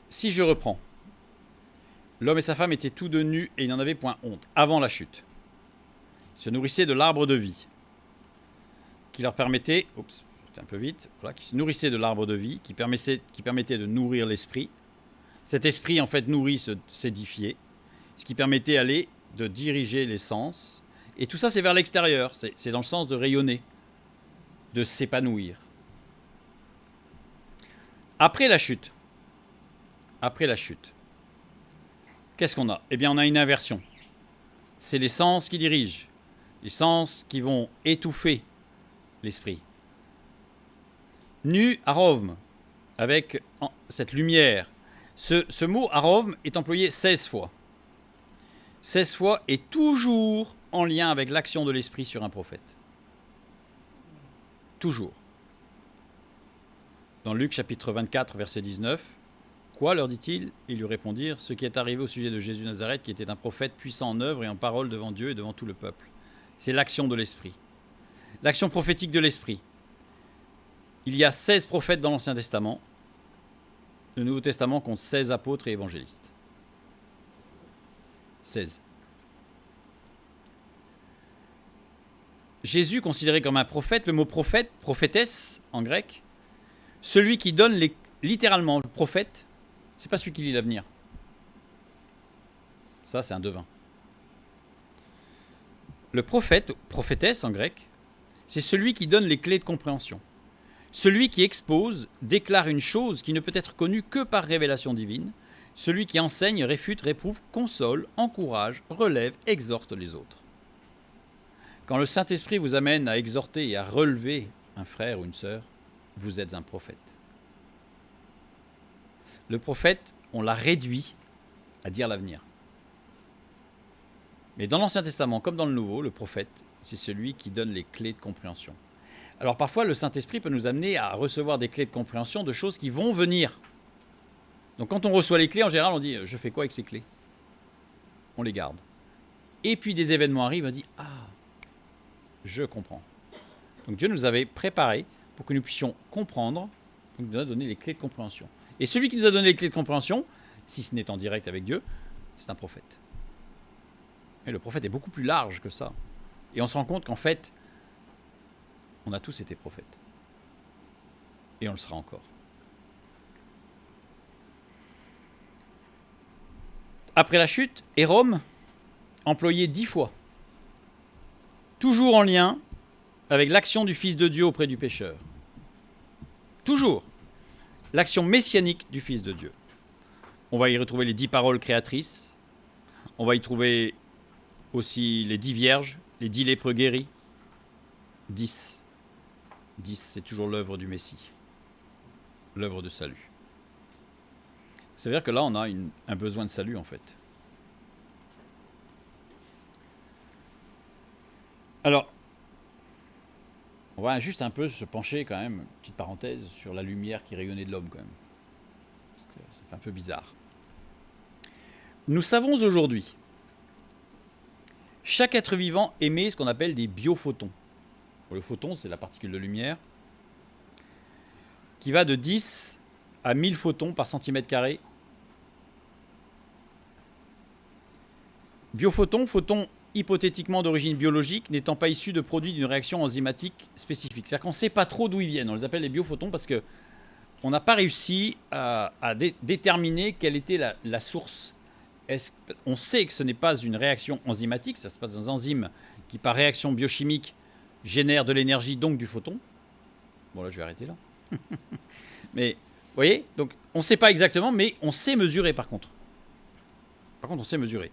si je reprends, l'homme et sa femme étaient tous deux nus et ils n'en avaient point honte, avant la chute. Ils se nourrissaient de l'arbre de vie, qui leur permettait, un peu vite, voilà, qui se nourrissait de l'arbre de vie, qui permettait de nourrir l'esprit. Cet esprit, en fait, nourrit, s'édifier, ce qui permettait de diriger les sens. Et tout ça, c'est vers l'extérieur, c'est dans le sens de rayonner, de s'épanouir. Après la chute, qu'est-ce qu'on a? Eh bien, on a une inversion. C'est les sens qui dirigent, les sens qui vont étouffer l'esprit. Nu arovm, avec cette lumière. Ce mot arovm est employé 16 fois. 16 fois et toujours en lien avec l'action de l'esprit sur un prophète. Toujours. Dans Luc chapitre 24, verset 19, « Quoi, leur dit-il ? Ils lui répondirent, ce qui est arrivé au sujet de Jésus Nazareth, qui était un prophète puissant en œuvre et en parole devant Dieu et devant tout le peuple. » C'est l'action de l'esprit. L'action prophétique de l'esprit. Il y a 16 prophètes dans l'Ancien Testament. Le Nouveau Testament compte 16 apôtres et évangélistes. 16. Jésus, considéré comme un prophète, le mot prophète, prophétesse en grec, celui qui donne littéralement le prophète, c'est pas celui qui lit l'avenir. Ça, c'est un devin. Le prophète, prophétesse en grec, c'est celui qui donne les clés de compréhension. Celui qui expose, déclare une chose qui ne peut être connue que par révélation divine. Celui qui enseigne, réfute, réprouve, console, encourage, relève, exhorte les autres. Quand le Saint-Esprit vous amène à exhorter et à relever un frère ou une sœur, vous êtes un prophète. Le prophète, on l'a réduit à dire l'avenir. Mais dans l'Ancien Testament, comme dans le Nouveau, le prophète, c'est celui qui donne les clés de compréhension. Alors parfois, le Saint-Esprit peut nous amener à recevoir des clés de compréhension de choses qui vont venir. Donc quand on reçoit les clés, en général, on dit « je fais quoi avec ces clés ?» On les garde. Et puis des événements arrivent, on dit « ah, je comprends ». Donc Dieu nous avait préparé pour que nous puissions comprendre, donc il nous a donné les clés de compréhension. Et celui qui nous a donné les clés de compréhension, si ce n'est en direct avec Dieu, c'est un prophète. Et le prophète est beaucoup plus large que ça. Et on se rend compte qu'en fait, on a tous été prophètes. Et on le sera encore. Après la chute, Hérome, employé 10 fois, toujours en lien avec l'action du Fils de Dieu auprès du pécheur. Toujours. L'action messianique du Fils de Dieu. On va y retrouver les 10 paroles créatrices. On va y trouver aussi les 10 vierges, les 10 lépreux guéris. 10. 10, c'est toujours l'œuvre du Messie. L'œuvre de salut. Ça veut dire que là, on a un besoin de salut, en fait. Alors, on va juste un peu se pencher, quand même, petite parenthèse, sur la lumière qui rayonnait de l'homme, quand même. Parce que ça fait un peu bizarre. Nous savons aujourd'hui, chaque être vivant émet ce qu'on appelle des biophotons. Le photon, c'est la particule de lumière, qui va de 10 à 1000 photons par centimètre carré. Biophoton, photon hypothétiquement d'origine biologique, n'étant pas issu de produits d'une réaction enzymatique spécifique. C'est-à-dire qu'on ne sait pas trop d'où ils viennent. On les appelle les biophotons parce qu'on n'a pas réussi à déterminer quelle était la source. On sait que ce n'est pas une réaction enzymatique, ça se passe dans un enzyme qui, par réaction biochimique, génère de l'énergie, donc du photon. Bon, là, je vais arrêter là. Mais, vous voyez, donc, on ne sait pas exactement, mais on sait mesurer, par contre. On sait mesurer.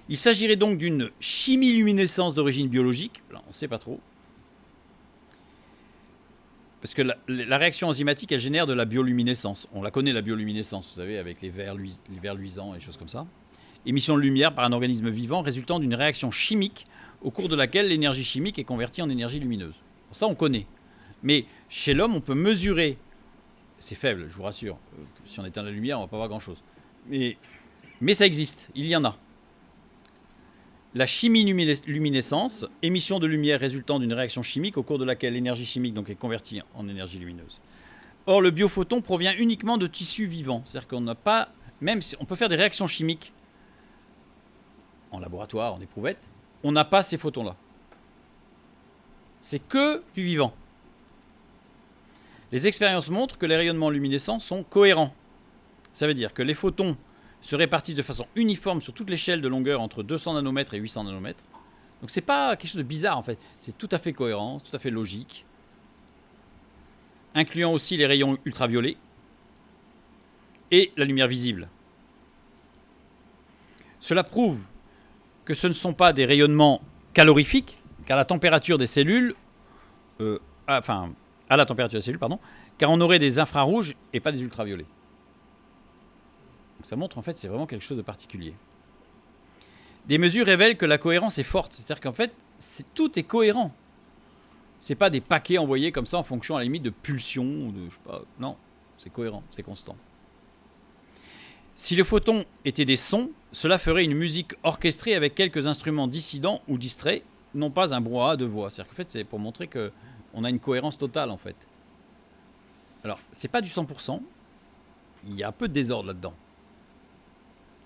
Il s'agirait donc d'une chimiluminescence d'origine biologique. Là, on ne sait pas trop. Parce que la réaction enzymatique, elle génère de la bioluminescence. On la connaît, la bioluminescence, vous savez, avec les verres luisants et des choses comme ça. Émission de lumière par un organisme vivant résultant d'une réaction chimique au cours de laquelle l'énergie chimique est convertie en énergie lumineuse. Bon, ça, on connaît. Mais chez l'homme, on peut mesurer. C'est faible, je vous rassure. Si on éteint la lumière, on ne va pas voir grand-chose. Mais ça existe, il y en a. La chimiluminescence, émission de lumière résultant d'une réaction chimique au cours de laquelle l'énergie chimique donc, est convertie en énergie lumineuse. Or, le biophoton provient uniquement de tissus vivants. C'est-à-dire qu'on n'a pas, même si on peut faire des réactions chimiques en laboratoire, en éprouvette, on n'a pas ces photons-là. C'est que du vivant. Les expériences montrent que les rayonnements luminescents sont cohérents. Ça veut dire que les photons se répartissent de façon uniforme sur toute l'échelle de longueur entre 200 nanomètres et 800 nanomètres. Donc c'est pas quelque chose de bizarre en fait, c'est tout à fait cohérent, tout à fait logique. Incluant aussi les rayons ultraviolets et la lumière visible. Cela prouve que ce ne sont pas des rayonnements calorifiques, car la température des cellules, à la température des cellules, car on aurait des infrarouges et pas des ultraviolets. Donc ça montre en fait c'est vraiment quelque chose de particulier. Des mesures révèlent que la cohérence est forte, c'est-à-dire qu'en fait tout est cohérent. C'est pas des paquets envoyés comme ça en fonction à la limite de pulsions ou de je sais pas. Non, c'est cohérent, c'est constant. Si le photon était des sons, cela ferait une musique orchestrée avec quelques instruments dissidents ou distraits, non pas un brouhaha de voix. C'est-à-dire qu'en fait, c'est pour montrer qu'on a une cohérence totale, en fait. Alors, c'est pas du 100%. Il y a un peu de désordre là-dedans.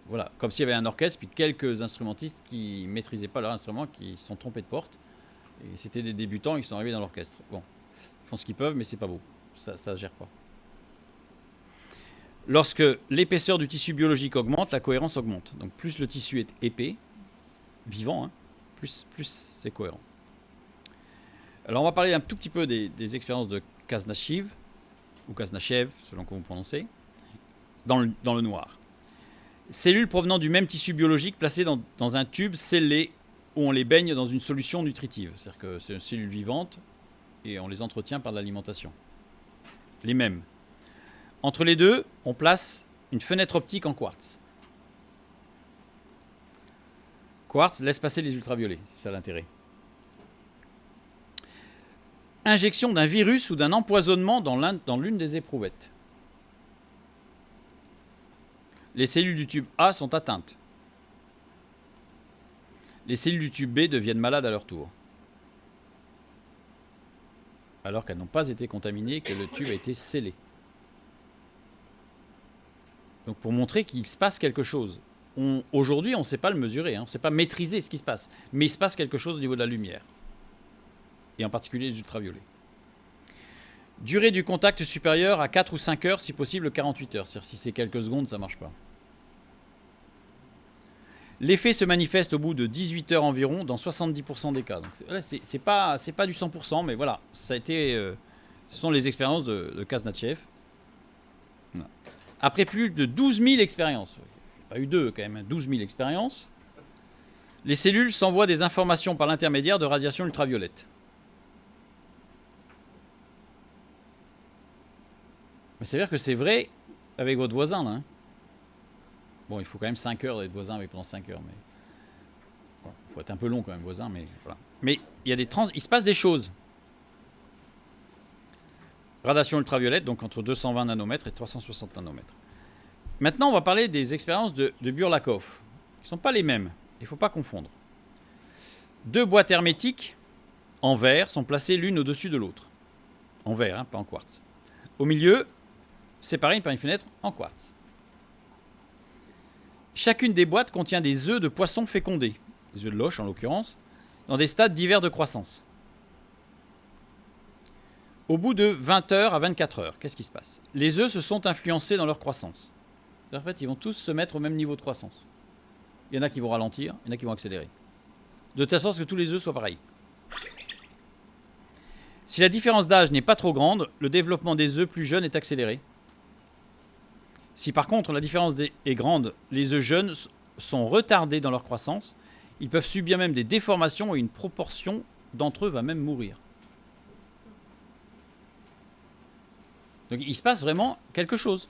Voilà, comme s'il y avait un orchestre, puis quelques instrumentistes qui ne maîtrisaient pas leur instrument, qui se sont trompés de porte. Et c'était des débutants, ils sont arrivés dans l'orchestre. Bon, ils font ce qu'ils peuvent, mais c'est pas beau. Ça ne gère pas. Lorsque l'épaisseur du tissu biologique augmente, la cohérence augmente. Donc plus le tissu est épais, vivant, plus c'est cohérent. Alors on va parler un tout petit peu des expériences de Khaznachiv, ou Khaznachev, selon comment vous prononcez, dans le noir. Cellules provenant du même tissu biologique placées dans un tube scellé où on les baigne dans une solution nutritive. C'est-à-dire que c'est une cellule vivante et on les entretient par de l'alimentation. Les mêmes. Entre les deux, on place une fenêtre optique en quartz. Quartz laisse passer les ultraviolets, c'est ça l'intérêt. Injection d'un virus ou d'un empoisonnement dans l'une des éprouvettes. Les cellules du tube A sont atteintes. Les cellules du tube B deviennent malades à leur tour. Alors qu'elles n'ont pas été contaminées, que le tube a été scellé. Donc pour montrer qu'il se passe quelque chose. Aujourd'hui, on ne sait pas le mesurer, on ne sait pas maîtriser ce qui se passe. Mais il se passe quelque chose au niveau de la lumière. Et en particulier les ultraviolets. Durée du contact supérieure à 4 ou 5 heures, si possible 48 heures. C'est-à-dire si c'est quelques secondes, ça ne marche pas. L'effet se manifeste au bout de 18 heures environ dans 70% des cas. C'est pas du 100%, mais voilà, ça a été, ce sont les expériences de Khaznatchev. Après plus de 12 000 expériences, pas eu deux quand même, 12 000 expériences, les cellules s'envoient des informations par l'intermédiaire de radiations ultraviolettes. Mais ça veut dire que c'est vrai avec votre voisin, là. Bon, il faut quand même 5 heures d'être voisin avec pendant 5 heures. Mais voilà, faut être un peu long quand même, voisin. Mais voilà. Mais il se passe des choses. Radiation ultraviolette, donc entre 220 nanomètres et 360 nanomètres. Maintenant, on va parler des expériences de Burlakov, qui ne sont pas les mêmes. Il ne faut pas confondre. 2 boîtes hermétiques en verre sont placées l'une au-dessus de l'autre. En verre, pas en quartz. Au milieu, séparées par une fenêtre en quartz. Chacune des boîtes contient des œufs de poisson fécondés, des œufs de loche en l'occurrence, dans des stades divers de croissance. Au bout de 20 heures à 24 heures, qu'est-ce qui se passe? Les œufs se sont influencés dans leur croissance. En fait, ils vont tous se mettre au même niveau de croissance. Il y en a qui vont ralentir, il y en a qui vont accélérer. De telle sorte que tous les œufs soient pareils. Si la différence d'âge n'est pas trop grande, le développement des œufs plus jeunes est accéléré. Si par contre la différence est grande, les œufs jeunes sont retardés dans leur croissance, ils peuvent subir même des déformations et une proportion d'entre eux va même mourir. Donc il se passe vraiment quelque chose.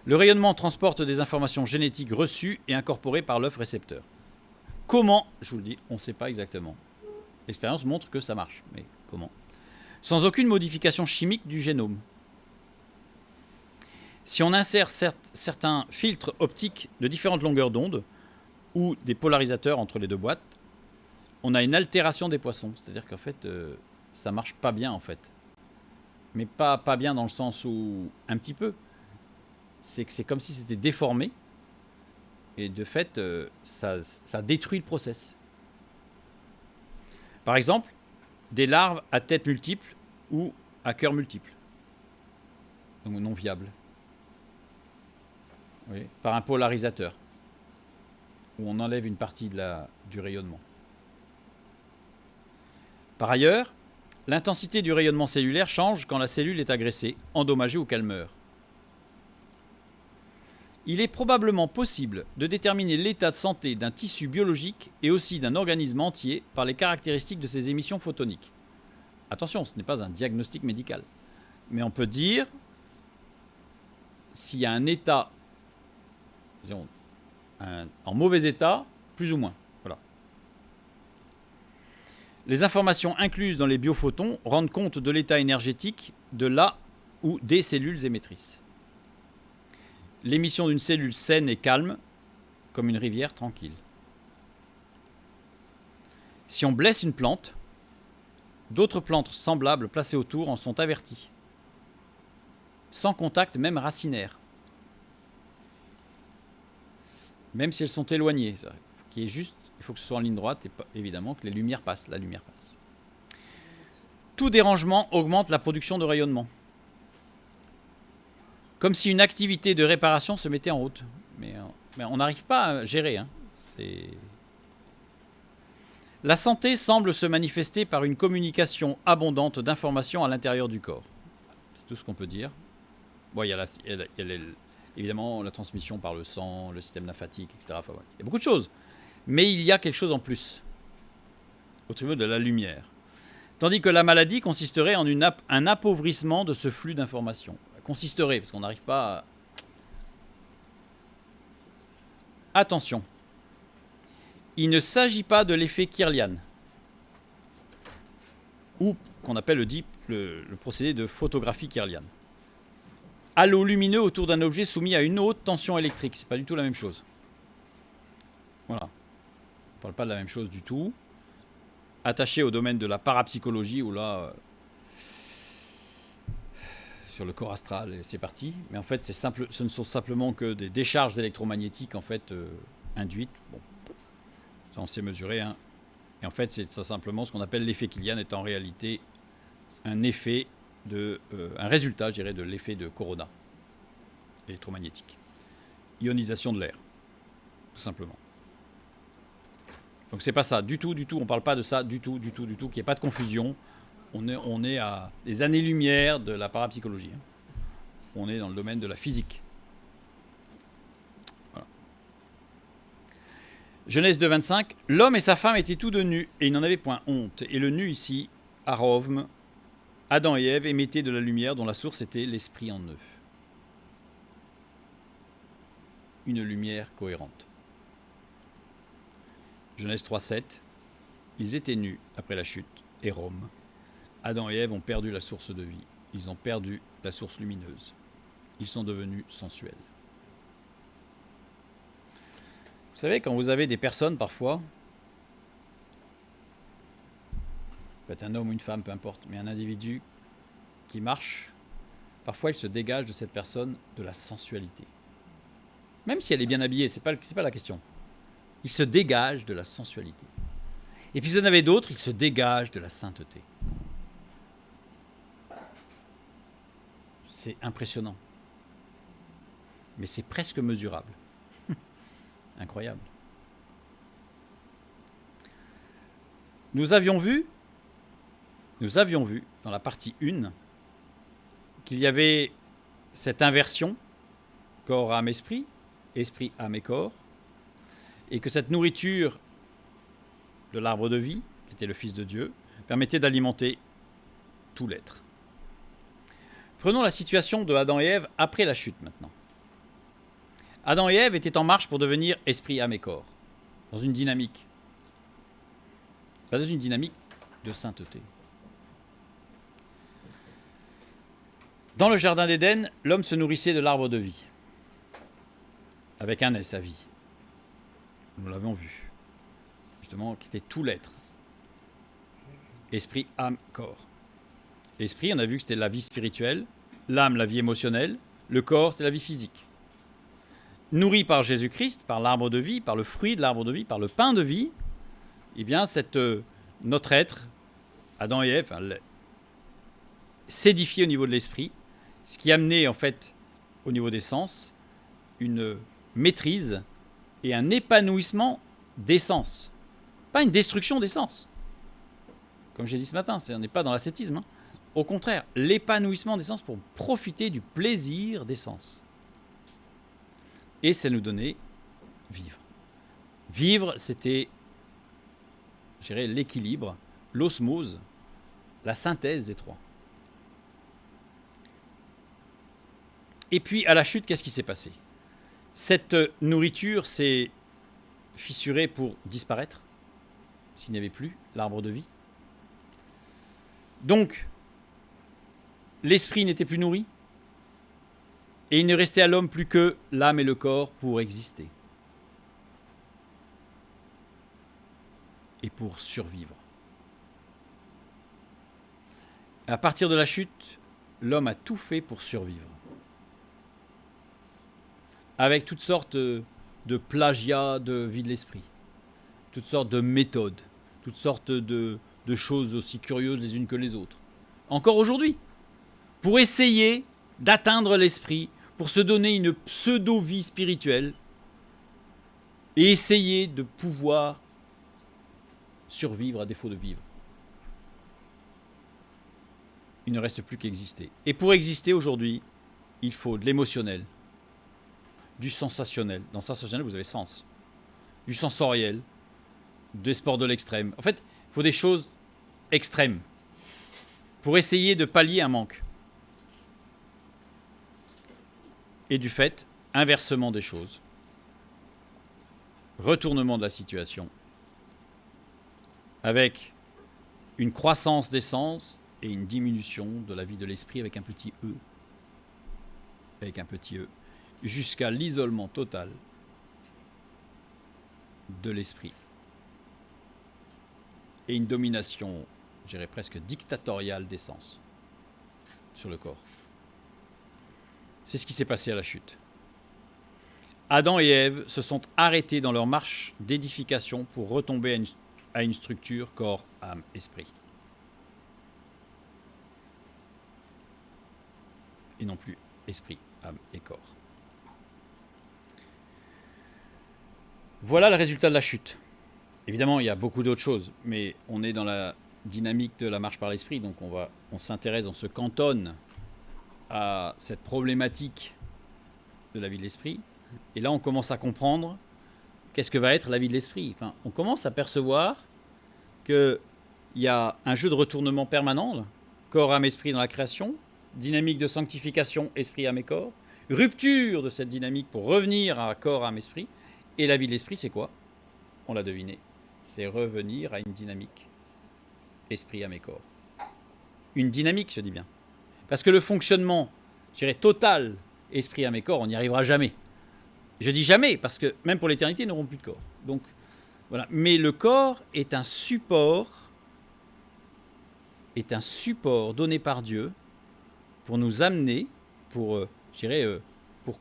Le rayonnement transporte des informations génétiques reçues et incorporées par l'œuf récepteur. Comment? Je vous le dis, on ne sait pas exactement. L'expérience montre que ça marche, mais comment? Sans aucune modification chimique du génome. Si on insère certains filtres optiques de différentes longueurs d'onde ou des polarisateurs entre les deux boîtes, on a une altération des poissons. C'est-à-dire qu'en fait, ça marche pas bien en fait. Mais pas bien dans le sens où un petit peu. C'est que c'est comme si c'était déformé. Et de fait, ça détruit le process. Par exemple, des larves à tête multiple ou à cœur multiple. Donc non viables. Oui, par un polarisateur, où on enlève une partie du rayonnement. Par ailleurs, l'intensité du rayonnement cellulaire change quand la cellule est agressée, endommagée ou qu'elle meurt. Il est probablement possible de déterminer l'état de santé d'un tissu biologique et aussi d'un organisme entier par les caractéristiques de ses émissions photoniques. Attention, ce n'est pas un diagnostic médical, mais on peut dire s'il y a un état en mauvais état, plus ou moins. Voilà. Les informations incluses dans les biophotons rendent compte de l'état énergétique de la ou des cellules émettrices. L'émission d'une cellule saine et calme, comme une rivière tranquille. Si on blesse une plante, d'autres plantes semblables placées autour en sont averties. Sans contact même racinaire. Même si elles sont éloignées. Il faut que ce soit en ligne droite et évidemment que les lumières passent. La lumière passe. Tout dérangement augmente la production de rayonnement. Comme si une activité de réparation se mettait en route. Mais on n'arrive pas à gérer. La santé semble se manifester par une communication abondante d'informations à l'intérieur du corps. C'est tout ce qu'on peut dire. Bon, il y a évidemment la transmission par le sang, le système lymphatique, etc. Enfin, voilà. Il y a beaucoup de choses. Mais il y a quelque chose en plus, au niveau de la lumière. Tandis que la maladie consisterait en un appauvrissement de ce flux d'informations. consisterait, parce qu'on n'arrive pas à... Attention, il ne s'agit pas de l'effet Kirlian, ou qu'on appelle le procédé de photographie Kirlian. Halo lumineux autour d'un objet soumis à une haute tension électrique, c'est pas du tout la même chose. Voilà, on ne parle pas de la même chose du tout. Attaché au domaine de la parapsychologie, où là, sur le corps astral, c'est parti. Mais en fait, ce ne sont simplement que des décharges électromagnétiques en fait induites. Bon, ça on sait mesurer. Hein. Et en fait, c'est simplement ce qu'on appelle l'effet Kirlian, est en réalité un effet un résultat, je dirais, de l'effet de Corona électromagnétique. Ionisation de l'air, tout simplement. Donc c'est pas ça, du tout, on parle pas de ça, du tout, qu'il n'y ait pas de confusion. On est à des années-lumière de la parapsychologie. Hein. On est dans le domaine de la physique. Voilà. Genèse 2,25. L'homme et sa femme étaient tous deux nus, et ils n'en avaient point honte. Et le nu ici, Arovm, Adam et Ève émettaient de la lumière dont la source était l'esprit en eux. Une lumière cohérente. Genèse 3,7. Ils étaient nus après la chute, et Rome. Adam et Ève ont perdu la source de vie. Ils ont perdu la source lumineuse. Ils sont devenus sensuels. Vous savez, quand vous avez des personnes, parfois, peut-être un homme ou une femme, peu importe, mais un individu qui marche, parfois il se dégage de cette personne de la sensualité. Même si elle est bien habillée, c'est pas la question. Il se dégage de la sensualité. Et puis vous en avez d'autres, ils se dégagent de la sainteté. C'est impressionnant. Mais c'est presque mesurable. Incroyable. Nous avions vu dans la partie 1 qu'il y avait cette inversion corps, âme, esprit, esprit, âme et corps, et que cette nourriture de l'arbre de vie, qui était le Fils de Dieu, permettait d'alimenter tout l'être. Prenons la situation de Adam et Ève après la chute maintenant. Adam et Ève étaient en marche pour devenir esprit, âme et corps, dans une dynamique. Pas dans une dynamique de sainteté. Dans le jardin d'Éden, l'homme se nourrissait de l'arbre de vie, avec un S à vie. Nous l'avons vu, justement, qui était tout l'être. Esprit, âme, corps. L'esprit, on a vu que c'était la vie spirituelle, l'âme, la vie émotionnelle, le corps, c'est la vie physique. Nourri par Jésus-Christ, par l'arbre de vie, par le fruit de l'arbre de vie, par le pain de vie, eh bien, notre être, Adam et Ève, s'édifiait au niveau de l'esprit, ce qui amenait, en fait, au niveau des sens, une maîtrise et un épanouissement des sens. Pas une destruction des sens. Comme j'ai dit ce matin, on n'est pas dans l'ascétisme. Hein. Au contraire, l'épanouissement des sens pour profiter du plaisir des sens. Et ça nous donnait vivre. Vivre, c'était, je dirais, l'équilibre, l'osmose, la synthèse des trois. Et puis, à la chute, qu'est-ce qui s'est passé ? Cette nourriture s'est fissurée pour disparaître, s'il n'y avait plus l'arbre de vie. Donc, l'esprit n'était plus nourri, et il ne restait à l'homme plus que l'âme et le corps pour exister. Et pour survivre. À partir de la chute, l'homme a tout fait pour survivre. Avec toutes sortes de plagiats de vie de l'esprit, toutes sortes de méthodes, toutes sortes de choses aussi curieuses les unes que les autres. Encore aujourd'hui, pour essayer d'atteindre l'esprit, pour se donner une pseudo-vie spirituelle et essayer de pouvoir survivre à défaut de vivre. Il ne reste plus qu'exister. Et pour exister aujourd'hui, il faut de l'émotionnel, du sensationnel. Dans sensationnel, vous avez sens. Du sensoriel, des sports de l'extrême. En fait, il faut des choses extrêmes pour essayer de pallier un manque. Et du fait, inversement des choses, retournement de la situation, avec une croissance des sens et une diminution de la vie de l'esprit avec un petit e. Avec un petit e. Jusqu'à l'isolement total de l'esprit. Et une domination, je dirais presque dictatoriale des sens sur le corps. C'est ce qui s'est passé à la chute. Adam et Ève se sont arrêtés dans leur marche d'édification pour retomber à une structure corps, âme, esprit. Et non plus esprit, âme et corps. Voilà le résultat de la chute. Évidemment, il y a beaucoup d'autres choses, mais on est dans la dynamique de la marche par l'esprit, donc on s'intéresse, on se cantonne à cette problématique de la vie de l'esprit. Et là, on commence à comprendre qu'est-ce que va être la vie de l'esprit. Enfin, on commence à percevoir qu'il y a un jeu de retournement permanent, là, corps, âme, esprit dans la création, dynamique de sanctification, esprit, âme et corps, rupture de cette dynamique pour revenir à corps, âme, esprit. Et la vie de l'esprit, c'est quoi? On l'a deviné. C'est revenir à une dynamique esprit, âme et corps. Une dynamique, je dis bien. Parce que le fonctionnement, je dirais, total, esprit, âme et corps, on n'y arrivera jamais. Je dis jamais, parce que même pour l'éternité, nous n'aurons plus de corps. Donc, voilà. Mais le corps est un support donné par Dieu pour nous amener, pour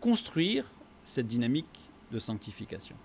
construire cette dynamique de sanctification.